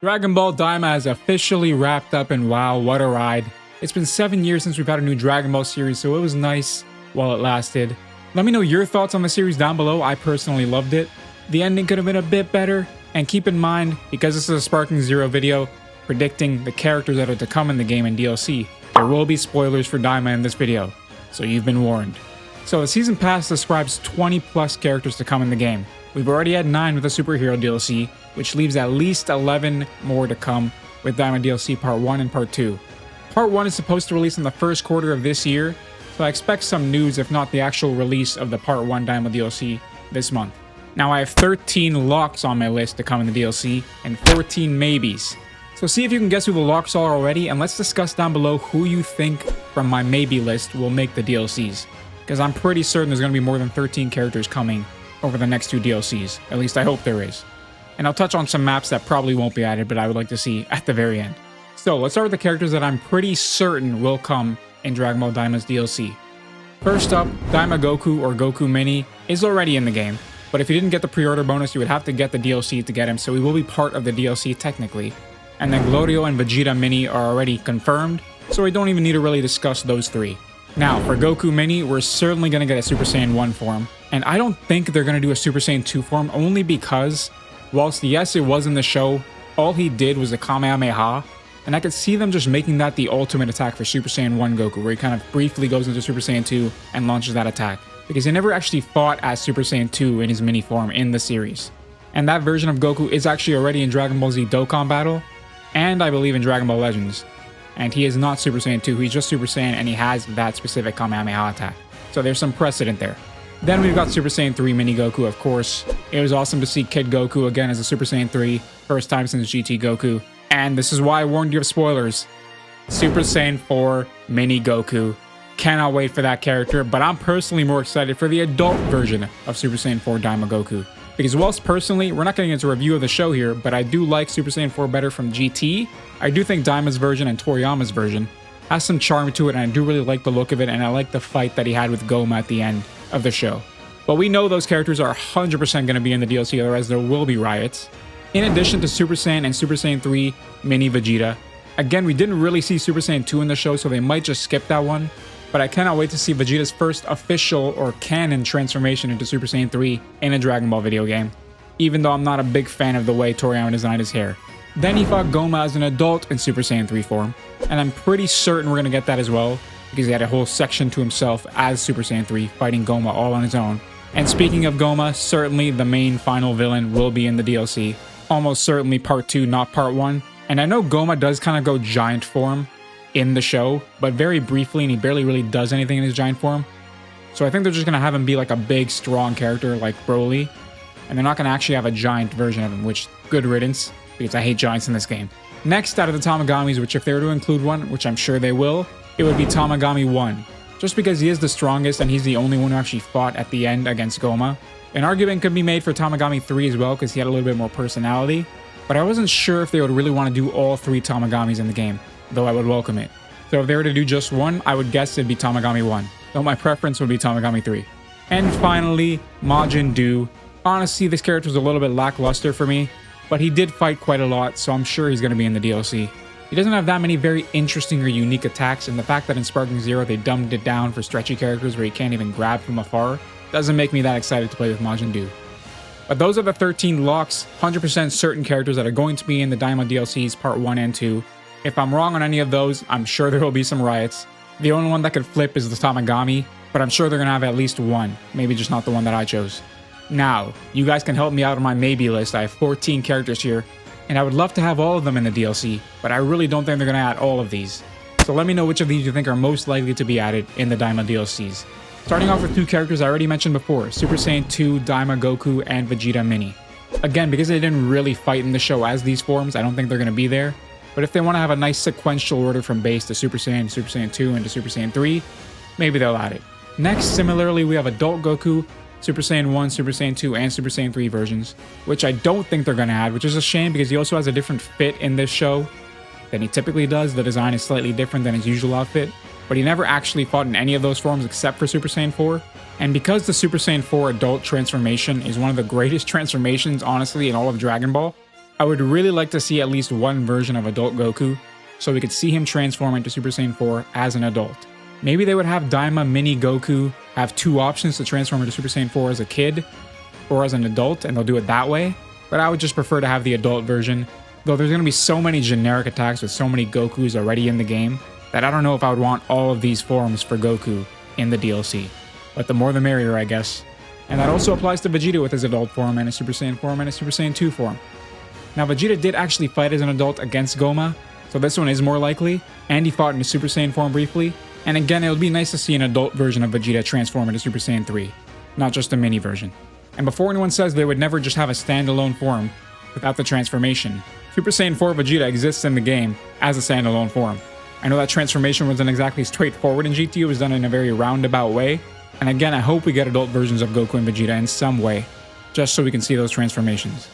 Dragon Ball Daima has officially wrapped up, and wow, what a ride. It's been 7 years since we've had a new Dragon Ball series, so it was nice while it lasted. Let me know your thoughts on the series down below. I personally loved it. The ending could have been a bit better, and keep in mind, because this is a Sparking Zero video, predicting the characters that are to come in the game and DLC, there will be spoilers for Daima in this video, so you've been warned. So the Season Pass describes 20 plus characters to come in the game. We've already had 9 with the Superhero DLC, which leaves at least 11 more to come with Daima DLC Part 1 and Part 2. Part 1 is supposed to release in the first quarter of this year, so I expect some news if not the actual release of the Part 1 Daima DLC this month. Now I have 13 locks on my list to come in the DLC, and 14 maybes. So see if you can guess who the locks are already, and let's discuss down below who you think from my maybe list will make the DLCs. Because I'm pretty certain there's going to be more than 13 characters coming over the next 2 DLCs. At least I hope there is. And I'll touch on some maps that probably won't be added, but I would like to see at the very end. So let's start with the characters that I'm pretty certain will come in Dragon Ball Daima's DLC. First up, Daima Goku or Goku Mini is already in the game, but if you didn't get the pre-order bonus, you would have to get the DLC to get him, so he will be part of the DLC technically. And then Glorio and Vegeta Mini are already confirmed, so we don't even need to really discuss those 3. Now, for Goku Mini, we're certainly going to get a Super Saiyan 1 form, and I don't think they're going to do a Super Saiyan 2 form only because, whilst yes, it was in the show, all he did was a Kamehameha, and I could see them just making that the ultimate attack for Super Saiyan 1 Goku, where he kind of briefly goes into Super Saiyan 2 and launches that attack, because he never actually fought as Super Saiyan 2 in his mini form in the series. And that version of Goku is actually already in Dragon Ball Z Dokkan Battle, and I believe in Dragon Ball Legends. And he is not Super Saiyan 2, he's just Super Saiyan and he has that specific Kamehameha attack. So there's some precedent there. Then we've got Super Saiyan 3 Mini Goku, of course. It was awesome to see Kid Goku again as a Super Saiyan 3, first time since GT Goku. And this is why I warned you of spoilers. Super Saiyan 4 Mini Goku. Cannot wait for that character, but I'm personally more excited for the adult version of Super Saiyan 4 Daima Goku. Because whilst personally, we're not getting into a review of the show here, but I do like Super Saiyan 4 better from GT, I do think Daima's version and Toriyama's version has some charm to it, and I do really like the look of it, and I like the fight that he had with Gomah at the end of the show. But we know those characters are 100% going to be in the DLC, otherwise there will be riots. In addition to Super Saiyan and Super Saiyan 3 Mini Vegeta. Again, we didn't really see Super Saiyan 2 in the show, so they might just skip that one. But I cannot wait to see Vegeta's first official or canon transformation into Super Saiyan 3 in a Dragon Ball video game, even though I'm not a big fan of the way Toriyama designed his hair. Then he fought Gomah as an adult in Super Saiyan 3 form, and I'm pretty certain we're going to get that as well, because he had a whole section to himself as Super Saiyan 3, fighting Gomah all on his own. And speaking of Gomah, certainly the main final villain will be in the DLC. Almost certainly Part 2, not Part 1. And I know Gomah does kind of go giant form in the show, but very briefly, and he barely really does anything in his giant form. So I think they're just going to have him be like a big, strong character like Broly, and they're not going to actually have a giant version of him, which, good riddance, because I hate giants in this game. Next, out of the Tamagamis, which if they were to include one, which I'm sure they will, it would be Tamagami 1. Just because he is the strongest and he's the only one who actually fought at the end against Gomah. An argument could be made for Tamagami 3 as well, because he had a little bit more personality, but I wasn't sure if they would really want to do all 3 Tamagamis in the game, though I would welcome it. So if they were to do just one, I would guess it'd be Tamagami 1, though my preference would be Tamagami 3. And finally, Majin Doo. Honestly, this character was a little bit lackluster for me, but he did fight quite a lot, so I'm sure he's going to be in the DLC. He doesn't have that many very interesting or unique attacks, and the fact that in Sparking Zero they dumbed it down for stretchy characters where he can't even grab from afar doesn't make me that excited to play with Majin Doo. But those are the 13 locks, 100% certain characters that are going to be in the Daima DLCs Part 1 and 2. If I'm wrong on any of those, I'm sure there will be some riots. The only one that could flip is the Tamagami, but I'm sure they're going to have at least one, maybe just not the one that I chose. Now, you guys can help me out on my maybe list. I have 14 characters here, and I would love to have all of them in the DLC, but I really don't think they're going to add all of these. So let me know which of these you think are most likely to be added in the Daima DLCs. Starting off with 2 characters I already mentioned before, Super Saiyan 2, Daima Goku, and Vegeta Mini. Again, because they didn't really fight in the show as these forms, I don't think they're going to be there. But if they want to have a nice sequential order from base to Super Saiyan 2, and to Super Saiyan 3, maybe they'll add it. Next, similarly, we have Adult Goku, Super Saiyan 1, Super Saiyan 2, and Super Saiyan 3 versions, which I don't think they're going to add, which is a shame because he also has a different fit in this show than he typically does. The design is slightly different than his usual outfit, but he never actually fought in any of those forms except for Super Saiyan 4. And because the Super Saiyan 4 adult transformation is one of the greatest transformations, honestly, in all of Dragon Ball, I would really like to see at least one version of adult Goku, so we could see him transform into Super Saiyan 4 as an adult. Maybe they would have Daima Mini Goku have 2 options to transform into Super Saiyan 4 as a kid or as an adult, and they'll do it that way. But I would just prefer to have the adult version, though there's going to be so many generic attacks with so many Gokus already in the game that I don't know if I would want all of these forms for Goku in the DLC. But the more the merrier, I guess. And that also applies to Vegeta with his adult form and his Super Saiyan form and his Super Saiyan 2 form. Now Vegeta did actually fight as an adult against Gomah, so this one is more likely, and he fought in his Super Saiyan form briefly. And again, it would be nice to see an adult version of Vegeta transform into Super Saiyan 3, not just a mini version. And before anyone says they would never just have a standalone form without the transformation, Super Saiyan 4 Vegeta exists in the game as a standalone form. I know that transformation wasn't exactly straightforward in GT, it was done in a very roundabout way. And again, I hope we get adult versions of Goku and Vegeta in some way, just so we can see those transformations.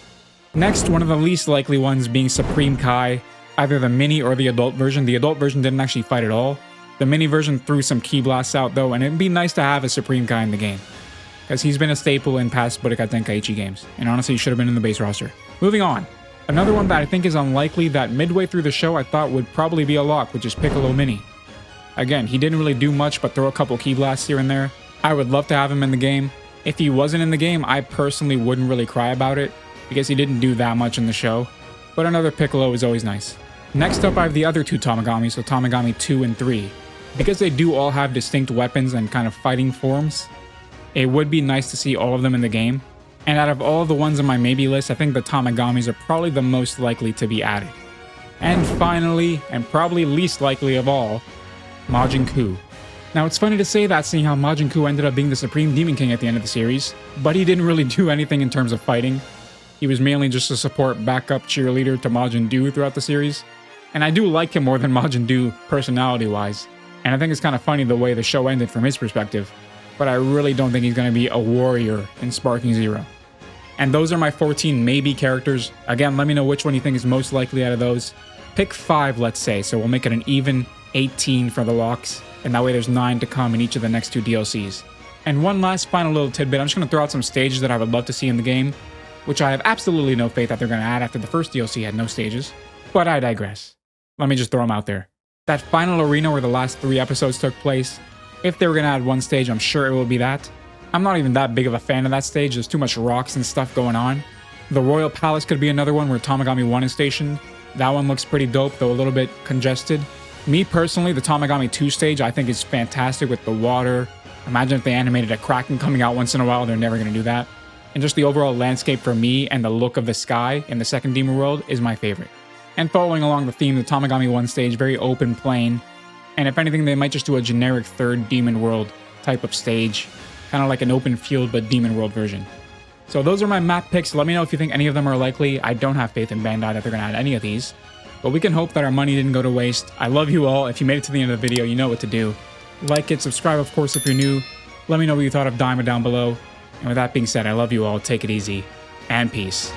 Next, one of the least likely ones being Supreme Kai, either the mini or the adult version. The adult version didn't actually fight at all. The mini version threw some ki blasts out though, and it'd be nice to have a Supreme Kai in the game, because he's been a staple in past Budokai Tenkaichi games, and honestly he should have been in the base roster. Moving on. Another one that I think is unlikely that midway through the show I thought would probably be a lock, which is Piccolo Mini. Again, he didn't really do much but throw a couple ki blasts here and there. I would love to have him in the game. If he wasn't in the game, I personally wouldn't really cry about it, because he didn't do that much in the show. But another Piccolo is always nice. Next up I have the other 2 Tamagami, so Tamagami 2 and 3. Because they do all have distinct weapons and kind of fighting forms, it would be nice to see all of them in the game. And out of all the ones on my maybe list, I think the Tamagamis are probably the most likely to be added. And finally, and probably least likely of all, Majin Buu. Now it's funny to say that, seeing how Majin Buu ended up being the Supreme Demon King at the end of the series, but he didn't really do anything in terms of fighting. He was mainly just a support backup cheerleader to Majin Buu throughout the series. And I do like him more than Majin Buu personality-wise. And I think it's kind of funny the way the show ended from his perspective, but I really don't think he's going to be a warrior in Sparking Zero. And those are my 14 maybe characters. Again, let me know which one you think is most likely out of those. Pick 5, let's say, so we'll make it an even 18 for the locks, and that way there's 9 to come in each of the next 2 DLCs. And one last final little tidbit, I'm just going to throw out some stages that I would love to see in the game, which I have absolutely no faith that they're going to add after the first DLC had no stages, but I digress. Let me just throw them out there. That final arena where the last 3 episodes took place, if they were going to add one stage, I'm sure it will be that. I'm not even that big of a fan of that stage, there's too much rocks and stuff going on. The Royal Palace could be another one where Tamagami 1 is stationed. That one looks pretty dope, though a little bit congested. Me personally, the Tamagami 2 stage I think is fantastic with the water. Imagine if they animated a Kraken coming out once in a while, they're never going to do that. And just the overall landscape for me and the look of the sky in the second Demon World is my favorite. And following along the theme, the Tamagami 1 stage, very open plain. And if anything, they might just do a generic third Demon World type of stage. Kind of like an open field, but Demon World version. So those are my map picks. Let me know if you think any of them are likely. I don't have faith in Bandai that they're going to add any of these. But we can hope that our money didn't go to waste. I love you all. If you made it to the end of the video, you know what to do. Like it, subscribe, of course, if you're new. Let me know what you thought of Daima down below. And with that being said, I love you all. Take it easy. And peace.